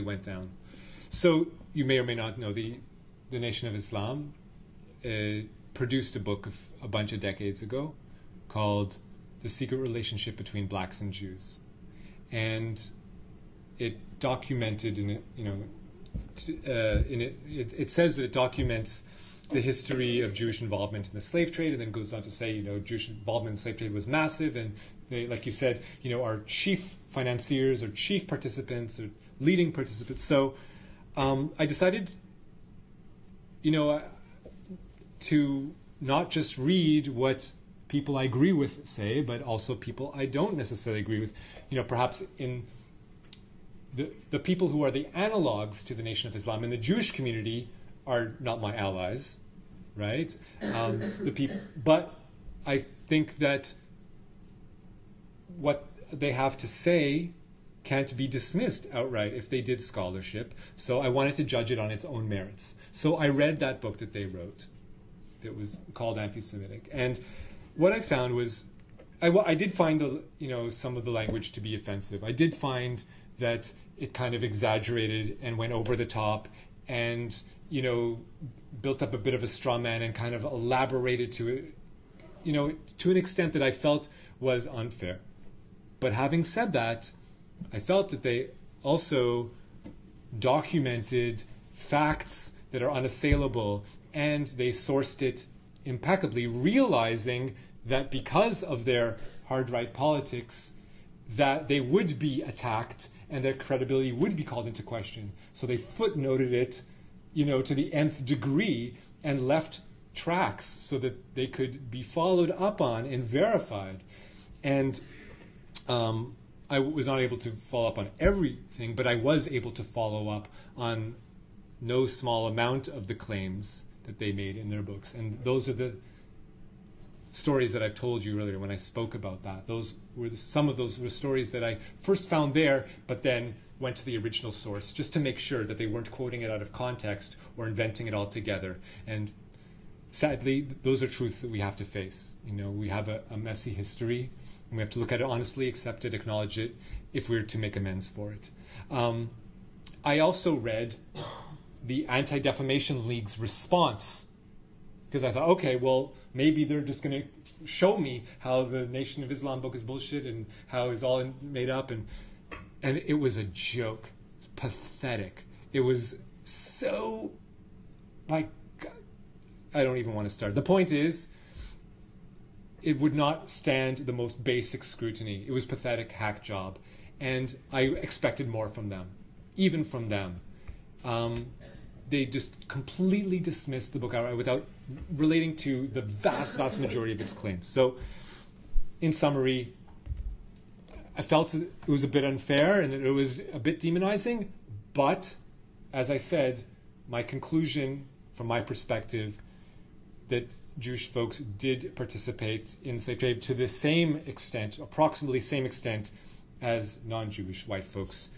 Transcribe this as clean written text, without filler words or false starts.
went down. So you may or may not know the Nation of Islam produced a book a bunch of decades ago called The Secret Relationship Between Blacks and Jews. And it documented it says that it documents the history of Jewish involvement in the slave trade, and then goes on to say, Jewish involvement in the slave trade was massive, and they, like you said, are chief financiers or chief participants or leading participants. So I decided, to not just read what people I agree with say, but also people I don't necessarily agree with. Perhaps in the people who are the analogs to the Nation of Islam in the Jewish community are not my allies, right? But I think that what they have to say can't be dismissed outright if they did scholarship. So I wanted to judge it on its own merits. So I read that book that they wrote that was called Anti-Semitic. And what I found was, I did find some of the language to be offensive. I did find that it kind of exaggerated and went over the top and, built up a bit of a straw man and kind of elaborated to it, to an extent that I felt was unfair. But having said that, I felt that they also documented facts that are unassailable, and they sourced it impeccably, realizing that because of their hard right politics, that they would be attacked and their credibility would be called into question. So they footnoted it, to the nth degree, and left tracks so that they could be followed up on and verified. And I was not able to follow up on everything, but I was able to follow up on no small amount of the claims that they made in their books. And those are the stories that I've told you earlier when I spoke about that. Some of those were stories that I first found there, but then went to the original source just to make sure that they weren't quoting it out of context or inventing it all together. And sadly, those are truths that we have to face. We have a messy history, and we have to look at it honestly, accept it, acknowledge it, if we're to make amends for it. I also read the Anti-Defamation League's response, because I thought, okay, well, maybe they're just going to show me how the Nation of Islam book is bullshit and how it's all made up. And it was a joke. It's pathetic. It was so, I don't even want to start. The point is, it would not stand the most basic scrutiny. It was pathetic hack job. And I expected more from them, even from them. They just completely dismissed the book outright without relating to the vast, vast majority of its claims. So, in summary, I felt it was a bit unfair and that it was a bit demonizing, but, as I said, my conclusion, from my perspective, that Jewish folks did participate in slave trade to the same extent, approximately same extent, as non-Jewish white folks.